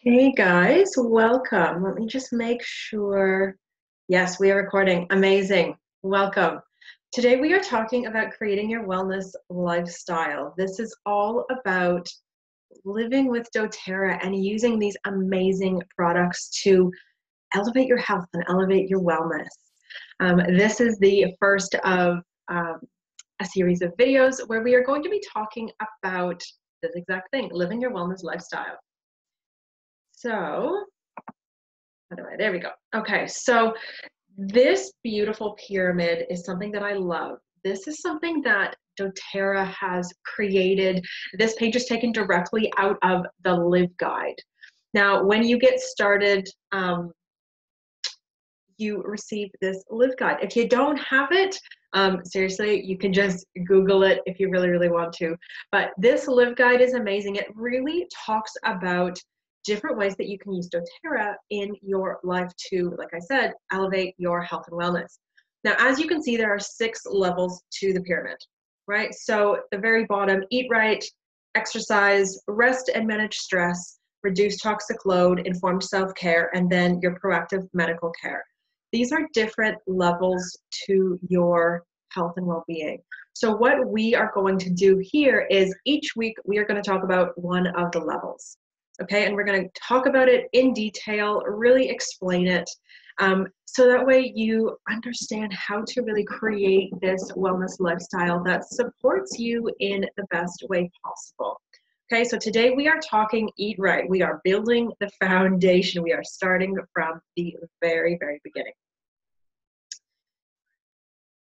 Hey guys, welcome. Let me just make sure. Yes, we are recording. Amazing. Welcome. Today we are talking about creating your wellness lifestyle. This is all about living with doTERRA and using these amazing products to elevate your health and elevate your wellness. This is the first of um, a series of videos where we are going to be talking about this exact thing, living your wellness lifestyle. So there we go. Okay, so this beautiful pyramid is something that I love. This is something that doTERRA has created. This page is taken directly out of the Live Guide. Now, when you get started, you receive this Live Guide. If you don't have it, seriously, you can just Google it if you really, really want to. But this Live Guide is amazing. It really talks about different ways that you can use doTERRA in your life to, like I said, elevate your health and wellness. Now, as you can see, there are 6 levels to the pyramid, right? So the very bottom, eat right, exercise, rest and manage stress, reduce toxic load, informed self-care, and then your proactive medical care. These are different levels to your health and well-being. So what we are going to do here is each week we are going to talk about one of the levels. Okay, and we're going to talk about it in detail, really explain it, so that way you understand how to really create this wellness lifestyle that supports you in the best way possible. Okay, so today we are talking eat right. We are building the foundation. We are starting from the very, very beginning.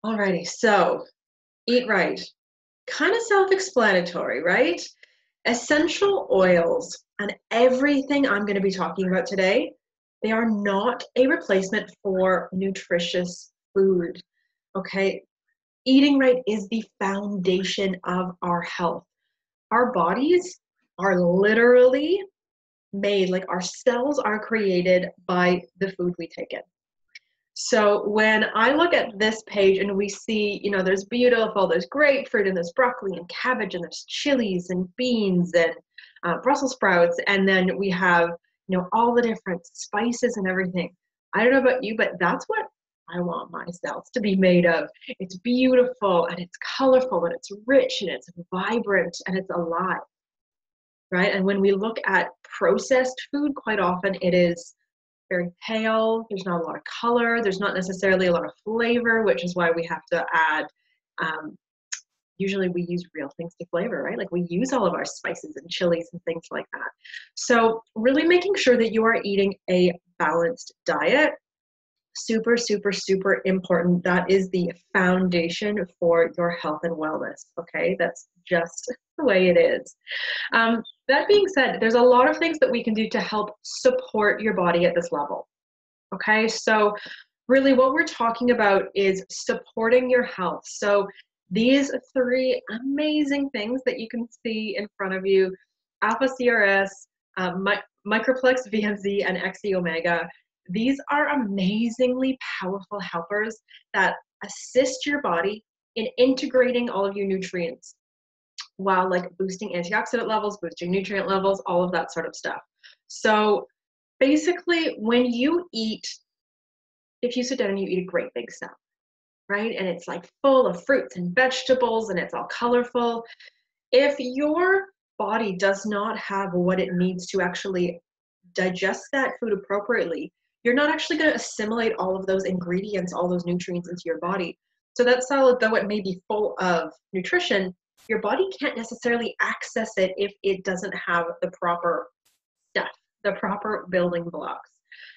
Alrighty, so eat right. Kind of self-explanatory, right? Essential oils and everything I'm going to be talking about today, they are not a replacement for nutritious food, okay? Eating right is the foundation of our health. Our bodies are literally made, like our cells are created by the food we take in. So when I look at this page and we see, there's there's grapefruit and there's broccoli and cabbage and there's chilies and beans and Brussels sprouts. And then we have, all the different spices and everything. I don't know about you, but that's what I want my cells to be made of. It's beautiful and it's colorful and it's rich and it's vibrant and it's alive, right? And when we look at processed food, quite often it is very pale, there's not a lot of color, there's not necessarily a lot of flavor, which is why we have to add, usually we use real things to flavor, right? Like we use all of our spices and chilies and things like that. So really making sure that you are eating a balanced diet, super, super, super important. That is the foundation for your health and wellness, okay? That's just the way it is. That being said, there's a lot of things that we can do to help support your body at this level, okay? So really what we're talking about is supporting your health. So these 3 amazing things that you can see in front of you, Alpha CRS, Microplex VMZ, and XE Omega, these are amazingly powerful helpers that assist your body in integrating all of your nutrients while like boosting antioxidant levels, boosting nutrient levels, all of that sort of stuff. So basically when you eat, if you sit down and you eat a great big salad, right? And it's like full of fruits and vegetables and it's all colorful. If your body does not have what it needs to actually digest that food appropriately, you're not actually going to assimilate all of those ingredients, all those nutrients into your body. So that salad, though it may be full of nutrition, your body can't necessarily access it if it doesn't have the proper stuff, the proper building blocks.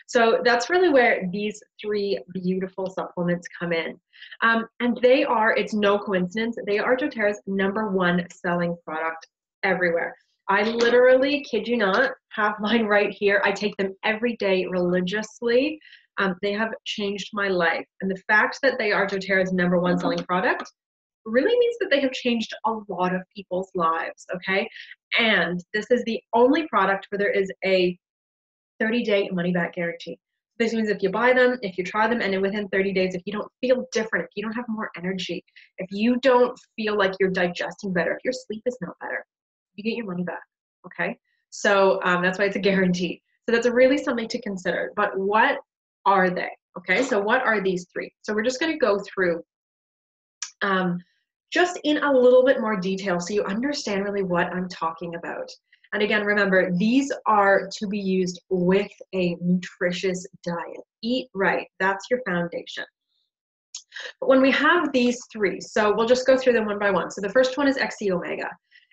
So that's really where these 3 beautiful supplements come in. And it's no coincidence, they are doTERRA's #1 selling product everywhere. I literally, kid you not, have mine right here. I take them every day religiously. They have changed my life. And the fact that they are doTERRA's #1 selling product really means that they have changed a lot of people's lives, okay? And this is the only product where there is a 30-day money-back guarantee. This means if you buy them, if you try them, and then within 30 days, if you don't feel different, if you don't have more energy, if you don't feel like you're digesting better, if your sleep is not better, you get your money back, okay? So that's why it's a guarantee. So that's really something to consider. But what are they? Okay, so what are these three? So we're just going to go through just in a little bit more detail so you understand really what I'm talking about. And again, remember, these are to be used with a nutritious diet. Eat right, that's your foundation. But when we have these three, so we'll just go through them one by one. So the first one is XC Omega.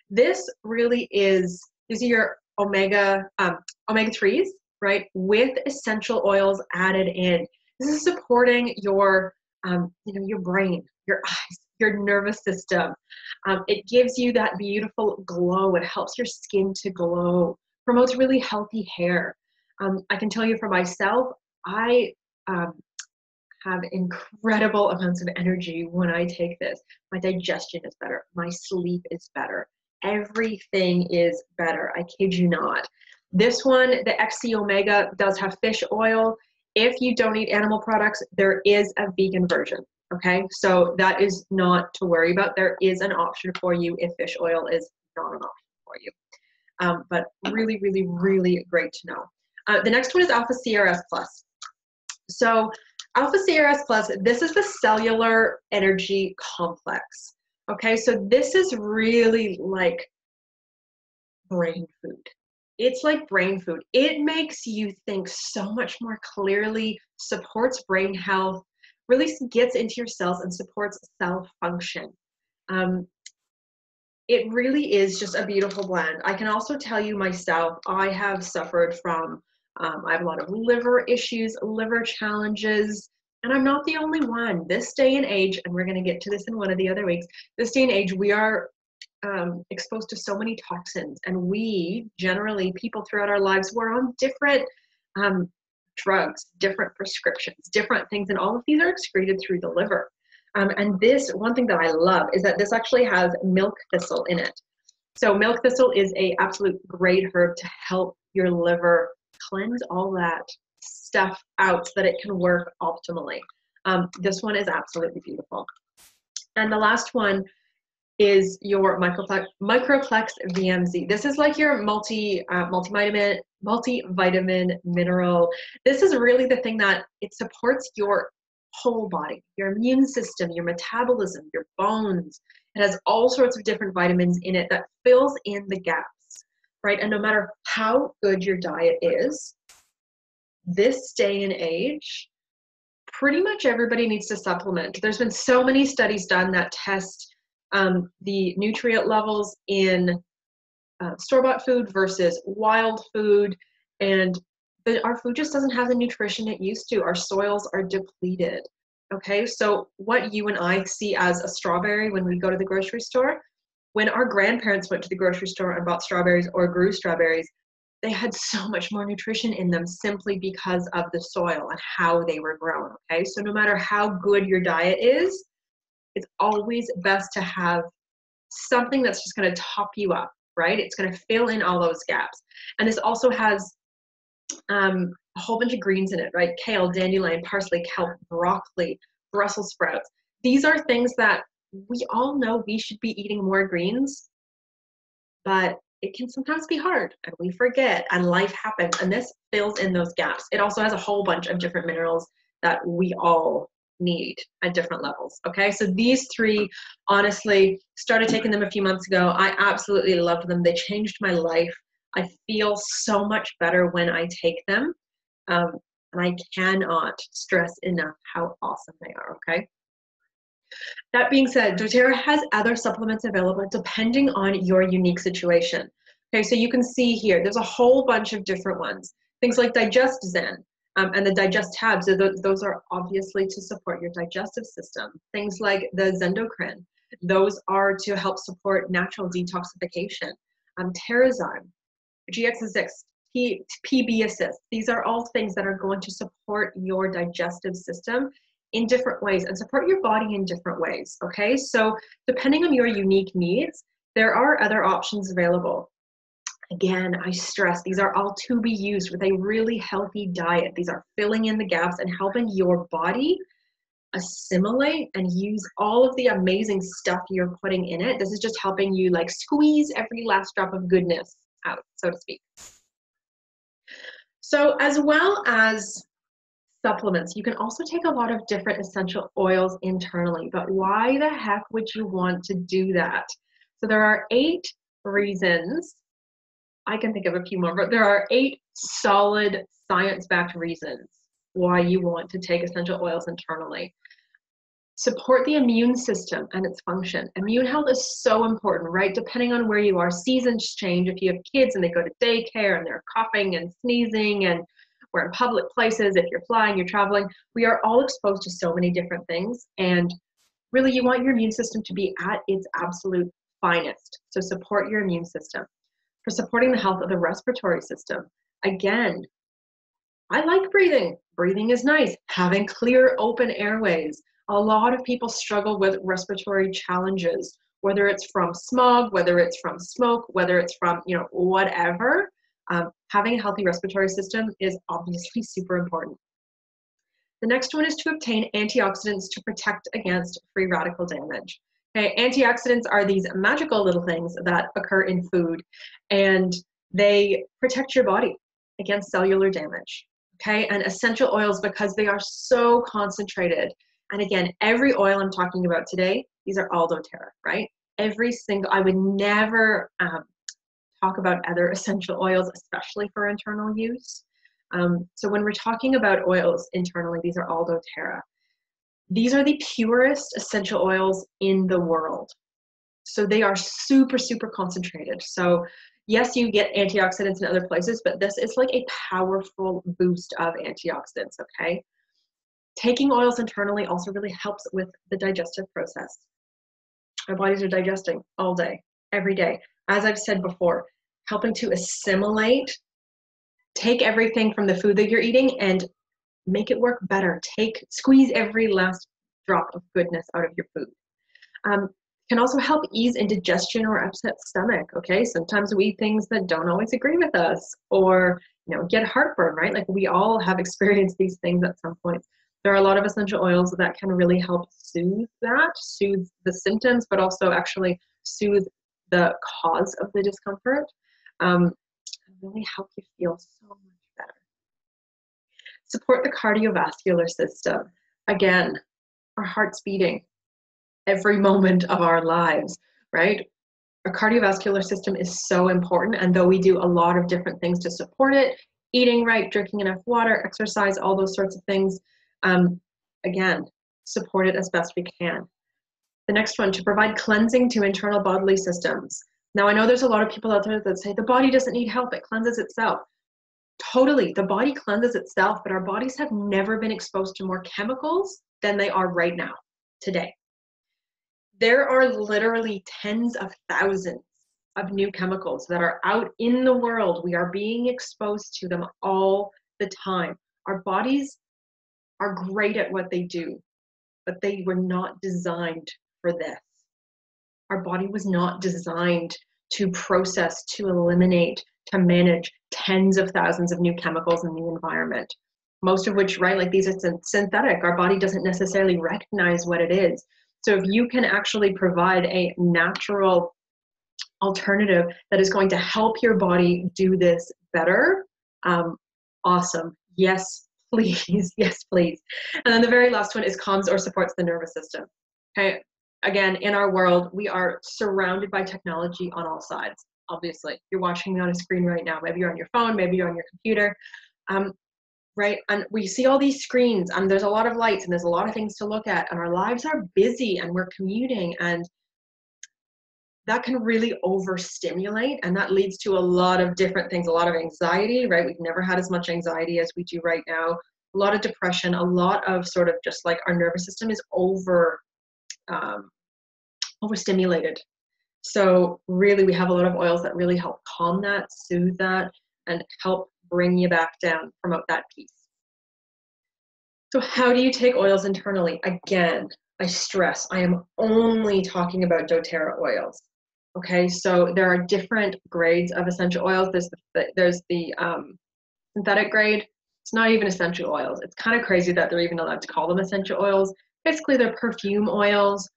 This really is, these are your omega-3s, right, with essential oils added in. This is supporting your, your brain, your eyes, your nervous system. It gives you that beautiful glow. It helps your skin to glow, promotes really healthy hair. I can tell you for myself, I have incredible amounts of energy when I take this. My digestion is better. My sleep is better. Everything is better. I kid you not. This one, the XC Omega, does have fish oil. If you don't eat animal products, there is a vegan version. Okay, so that is not to worry about. There is an option for you if fish oil is not an option for you. But really, really, really great to know. The next one is Alpha CRS Plus. So Alpha CRS Plus, this is the cellular energy complex. Okay, so this is really like brain food. It's like brain food. It makes you think so much more clearly, supports brain health, really gets into your cells and supports cell function. It really is just a beautiful blend. I can also tell you myself, I have suffered from, I have a lot of liver issues, liver challenges, and I'm not the only one. This day and age, and we're going to get to this in one of the other weeks, this day and age, we are exposed to so many toxins, and we, generally, people throughout our lives, we're on different drugs, different prescriptions, different things, and all of these are excreted through the liver. And this, one thing that I love is that this actually has milk thistle in it. So milk thistle is a absolute great herb to help your liver cleanse all that stuff out so that it can work optimally. This one is absolutely beautiful. And the last one is your Microplex VMZ. This is like your multivitamin mineral. This is really the thing that it supports your whole body, your immune system, your metabolism, your bones. It has all sorts of different vitamins in it that fills in the gaps, right? And no matter how good your diet is, this day and age, pretty much everybody needs to supplement. There's been so many studies done that test the nutrient levels in store-bought food versus wild food, and our food just doesn't have the nutrition it used to. Our soils are depleted. Okay, so what you and I see as a strawberry when we go to the grocery store, when our grandparents went to the grocery store and bought strawberries or grew strawberries, they had so much more nutrition in them simply because of the soil and how they were grown. Okay, so no matter how good your diet is, it's always best to have something that's just going to top you up, right? It's going to fill in all those gaps. And this also has a whole bunch of greens in it, right? Kale, dandelion, parsley, kelp, broccoli, Brussels sprouts. These are things that we all know we should be eating more greens, but it can sometimes be hard and we forget and life happens, and this fills in those gaps. It also has a whole bunch of different minerals that we all need at different levels. Okay, so these three, honestly, started taking them a few months ago. I absolutely loved them. They changed my life. I feel so much better when I take them, and I cannot stress enough how awesome they are. Okay, that being said, doTERRA has other supplements available depending on your unique situation. Okay, so you can see here, there's a whole bunch of different ones. Things like Digest Zen and the Digest tabs, those are obviously to support your digestive system. Things like the Zendocrine, those are to help support natural detoxification. Terrazyme, GX6, PB Assist, these are all things that are going to support your digestive system in different ways and support your body in different ways. Okay, so depending on your unique needs, there are other options available. Again, I stress these are all to be used with a really healthy diet. These are filling in the gaps and helping your body assimilate and use all of the amazing stuff you're putting in it. This is just helping you like squeeze every last drop of goodness out, so to speak. So as well as supplements, you can also take a lot of different essential oils internally, but why the heck would you want to do that? So there are 8 reasons. I can think of a few more, but there are 8 solid science-backed reasons why you want to take essential oils internally. Support the immune system and its function. Immune health is so important, right? Depending on where you are, seasons change. If you have kids and they go to daycare and they're coughing and sneezing, and we're in public places, if you're flying, you're traveling, we are all exposed to so many different things. And really, you want your immune system to be at its absolute finest. So support your immune system. For supporting the health of the respiratory system, again, I like breathing. Breathing is nice. Having clear, open airways. A lot of people struggle with respiratory challenges, whether it's from smog, whether it's from smoke, whether it's from, whatever. Having a healthy respiratory system is obviously super important. The next one is to obtain antioxidants to protect against free radical damage. Okay, antioxidants are these magical little things that occur in food, and they protect your body against cellular damage. Okay, and essential oils, because they are so concentrated. And again, every oil I'm talking about today, these are all doTERRA, right? Every single, I would never talk about other essential oils, especially for internal use. So when we're talking about oils internally, these are all doTERRA. These are the purest essential oils in the world. So they are super, super concentrated. So yes, you get antioxidants in other places, but this is like a powerful boost of antioxidants, okay? Taking oils internally also really helps with the digestive process. Our bodies are digesting all day, every day. As I've said before, helping to assimilate, take everything from the food that you're eating and make it work better. Squeeze every last drop of goodness out of your food. Can also help ease indigestion or upset stomach, okay? Sometimes we eat things that don't always agree with us, or get heartburn, right? Like we all have experienced these things at some point. There are a lot of essential oils that can really help soothe the symptoms, but also actually soothe the cause of the discomfort, and really help you feel so much better. Support the cardiovascular system. Again, our heart's beating every moment of our lives, right? Our cardiovascular system is so important, and though we do a lot of different things to support it, eating right, drinking enough water, exercise, all those sorts of things, again, support it as best we can. The next one, to provide cleansing to internal bodily systems. Now, I know there's a lot of people out there that say the body doesn't need help, it cleanses itself. Totally, the body cleanses itself, but our bodies have never been exposed to more chemicals than they are right now, today. There are literally tens of thousands of new chemicals that are out in the world. We are being exposed to them all the time. Our bodies are great at what they do, but they were not designed for this. Our body was not designed to process, to eliminate, to manage tens of thousands of new chemicals in the environment. Most of which, right, like these are synthetic. Our body doesn't necessarily recognize what it is. So if you can actually provide a natural alternative that is going to help your body do this better, awesome. Yes, please. Yes, please. And then the very last one is calms or supports the nervous system. Okay. Again, in our world, we are surrounded by technology on all sides. Obviously, you're watching me on a screen right now. Maybe you're on your phone, maybe you're on your computer, right? And we see all these screens, and there's a lot of lights, and there's a lot of things to look at, and our lives are busy, and we're commuting, and that can really overstimulate, and that leads to a lot of different things, a lot of anxiety, right? We've never had as much anxiety as we do right now, a lot of depression, a lot of sort of just like our nervous system is overstimulated. So really, we have a lot of oils that really help calm that, soothe that, and help bring you back down, promote that peace. So how do you take oils internally? Again, I stress, I am only talking about doTERRA oils. Okay, so there are different grades of essential oils. There's the synthetic grade. It's not even essential oils. It's kind of crazy that they're even allowed to call them essential oils. Basically, they're perfume oils,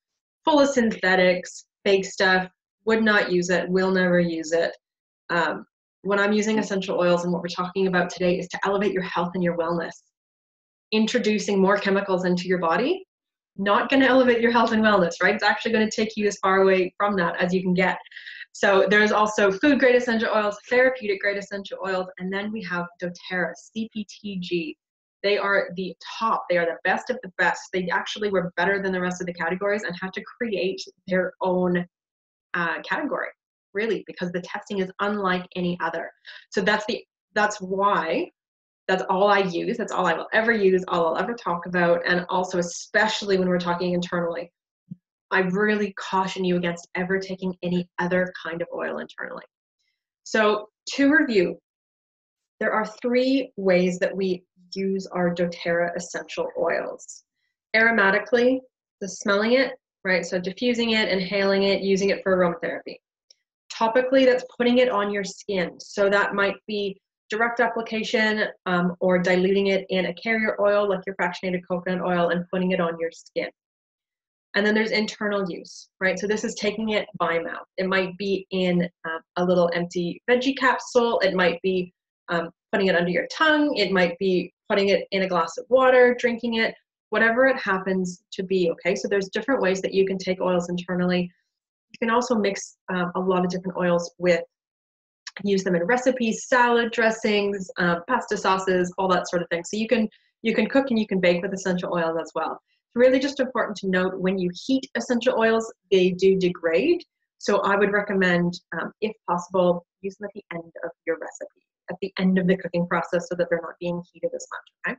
full of synthetics, fake stuff. Would not use it, will never use it. when I'm using essential oils, and what we're talking about today is to elevate your health and your wellness. Introducing more chemicals into your body, not going to elevate your health and wellness, right? It's actually going to take you as far away from that as you can get. So there's also food grade essential oils, therapeutic grade essential oils, and then we have doTERRA, CPTG. They are the top. They are the best of the best. They actually were better than the rest of the categories and had to create their own category, really, because the testing is unlike any other. So that's why that's all I use. That's all I will ever use, all I'll ever talk about. And also, especially when we're talking internally, I really caution you against ever taking any other kind of oil internally. So to review, there are 3 ways that we use our doTERRA essential oils. Aromatically, the smelling it, right? So diffusing it, inhaling it, using it for aromatherapy. Topically, that's putting it on your skin. So that might be direct application or diluting it in a carrier oil like your fractionated coconut oil and putting it on your skin. And then there's internal use, right? So this is taking it by mouth. It might be in a little empty veggie capsule. It might be putting it under your tongue. It might be putting it in a glass of water, drinking it, whatever it happens to be, okay? So there's different ways that you can take oils internally. You can also mix a lot of different oils with, use them in recipes, salad dressings, pasta sauces, all that sort of thing. So you can cook and you can bake with essential oils as well. It's really just important to note when you heat essential oils, they do degrade. So I would recommend, if possible, use them at the end of your recipe, at the end of the cooking process so that they're not being heated as much, okay?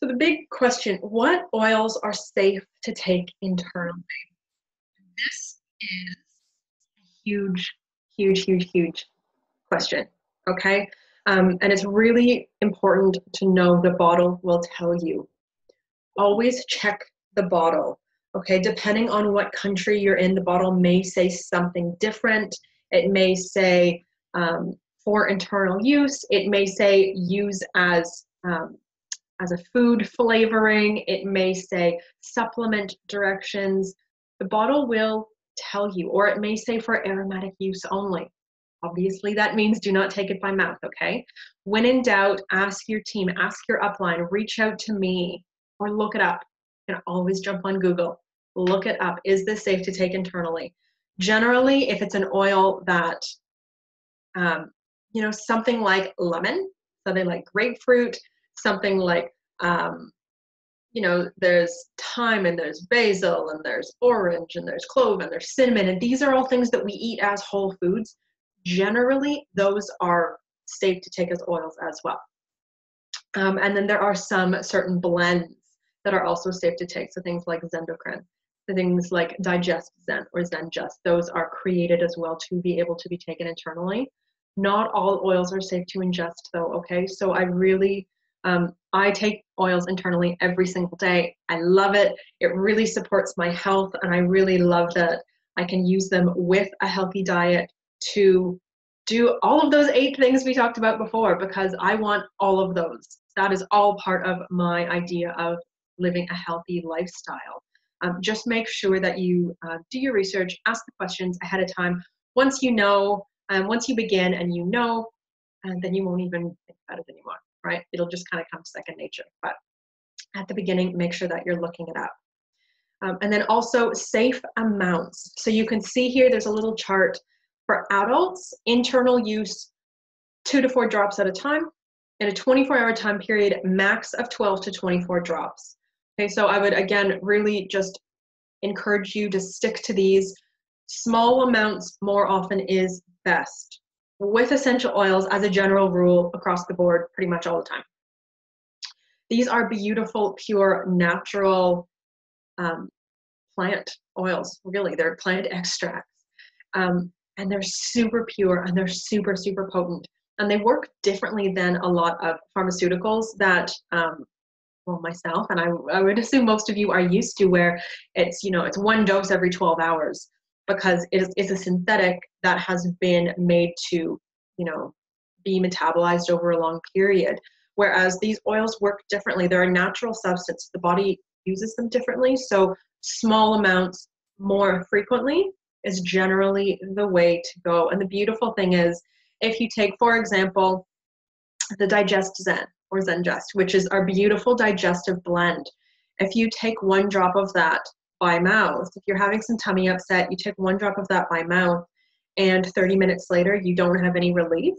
So the big question, what oils are safe to take internally? This is a huge, huge, huge, huge question, okay? And it's really important to know the bottle will tell you. Always check the bottle, okay? Depending on what country you're in, the bottle may say something different. It may say for internal use. It may say use as a food flavoring. It may say supplement directions. The bottle will tell you, or it may say for aromatic use only. Obviously, that means do not take it by mouth, okay? When in doubt, ask your team, ask your upline, reach out to me, or look it up. You can always jump on Google, look it up. Is this safe to take internally? Generally, if it's an oil that, something like lemon, something like grapefruit, something like, there's thyme and there's basil and there's orange and there's clove and there's cinnamon, and these are all things that we eat as whole foods. Generally, those are safe to take as oils as well. And then there are some certain blends that are also safe to take. So things like Zendocrine, things like Digest Zen or Zengest, those are created as well to be able to be taken internally. Not all oils are safe to ingest though, okay? So I really, I take oils internally every single day. I love it. It really supports my health, and I really love that I can use them with a healthy diet to do all of those 8 things we talked about before, because I want all of those. That is all part of my idea of living a healthy lifestyle. Just make sure that you do your research, ask the questions ahead of time. Once you know, once you begin and you know, then you won't even think about it anymore, right? It'll just kind of come second nature. But at the beginning, make sure that you're looking it up. And then also safe amounts. So you can see here, there's a little chart for adults, internal use 2 to 4 drops at a time. In a 24-hour time period, max of 12 to 24 drops. Okay, so I would, again, really just encourage you to stick to these. Small amounts more often is best. With essential oils, as a general rule, across the board, pretty much all the time. These are beautiful, pure, natural plant oils, really. They're plant extracts. And they're super pure, and they're super, super potent. And they work differently than a lot of pharmaceuticals that, myself, and I would assume most of you are used to, where it's, it's 1 dose every 12 hours, because it's a synthetic that has been made to, be metabolized over a long period. Whereas these oils work differently. They're a natural substance. The body uses them differently. So small amounts more frequently is generally the way to go. And the beautiful thing is, if you take, for example, the Digest Zen or Zengest, which is our beautiful digestive blend, if you take 1 drop of that by mouth, if you're having some tummy upset, you take 1 drop of that by mouth, and 30 minutes later you don't have any relief,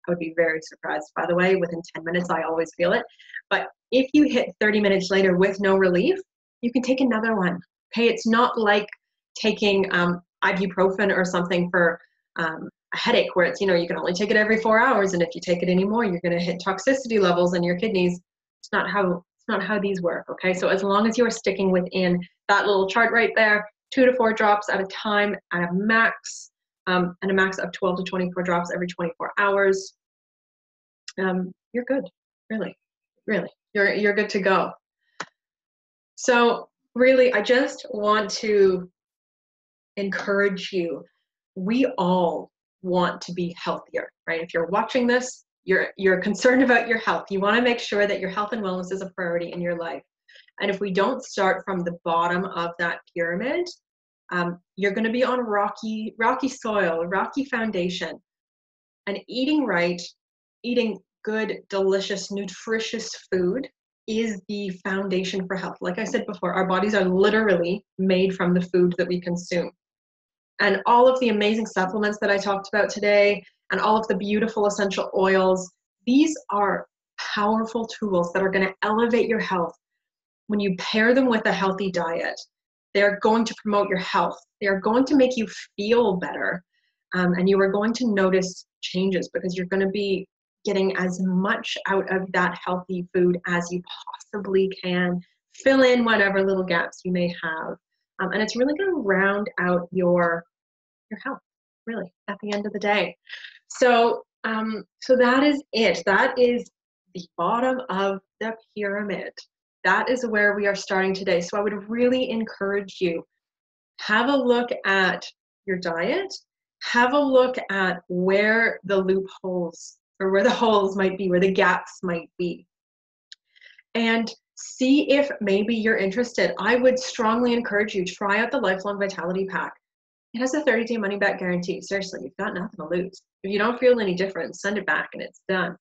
I would be very surprised, by the way. Within 10 minutes, I always feel it. But if you hit 30 minutes later with no relief, you can take another one. Okay, it's not like taking ibuprofen or something for a headache, where it's, you can only take it every 4 hours, and if you take it anymore, you're going to hit toxicity levels in your kidneys. It's not how these work. Okay, so as long as you are sticking within that little chart right there, 2 to 4 drops at a time at a max, and a max of 12 to 24 drops every 24 hours, you're good. Really, you're good to go. So really, I just want to encourage you. We all want to be healthier, right? If you're watching this, you're concerned about your health. You want to make sure that your health and wellness is a priority in your life. And if we don't start from the bottom of that pyramid, you're going to be on rocky soil, rocky foundation. And eating right, eating good, delicious, nutritious food is the foundation for health. Like I said before, our bodies are literally made from the food that we consume. And all of the amazing supplements that I talked about today, and all of the beautiful essential oils, these are powerful tools that are going to elevate your health. When you pair them with a healthy diet, they're going to promote your health. They are going to make you feel better. And you are going to notice changes, because you're going to be getting as much out of that healthy food as you possibly can. Fill in whatever little gaps you may have. And it's really going to round out your health, really, at the end of the day. So, so that is it. That is the bottom of the pyramid. That is where we are starting today. So I would really encourage you, have a look at your diet, have a look at where the loopholes, or where the holes might be, where the gaps might be, and see if maybe you're interested. I would strongly encourage you, try out the Lifelong Vitality Pack. It has a 30-day money-back guarantee. Seriously, you've got nothing to lose. If you don't feel any different, send it back and it's done.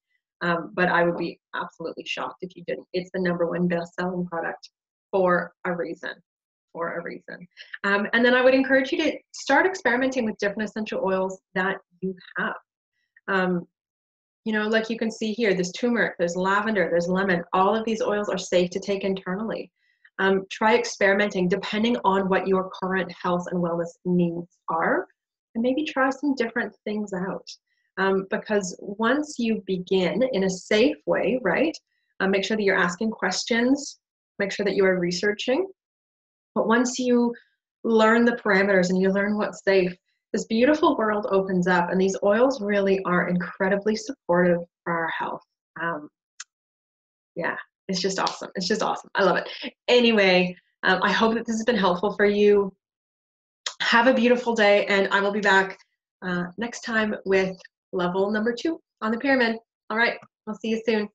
But I would be absolutely shocked if you didn't. It's the #1 best-selling product for a reason. And then I would encourage you to start experimenting with different essential oils that you have. Like you can see here, there's turmeric, there's lavender, there's lemon. All of these oils are safe to take internally. Try experimenting depending on what your current health and wellness needs are, and maybe try some different things out. Because once you begin in a safe way, right, make sure that you're asking questions, make sure that you are researching. But once you learn the parameters and you learn what's safe, this beautiful world opens up, and these oils really are incredibly supportive for our health. Yeah, it's just awesome. It's just awesome. I love it. Anyway, I hope that this has been helpful for you. Have a beautiful day, and I will be back next time with level #2 on the pyramid. All right, I'll see you soon.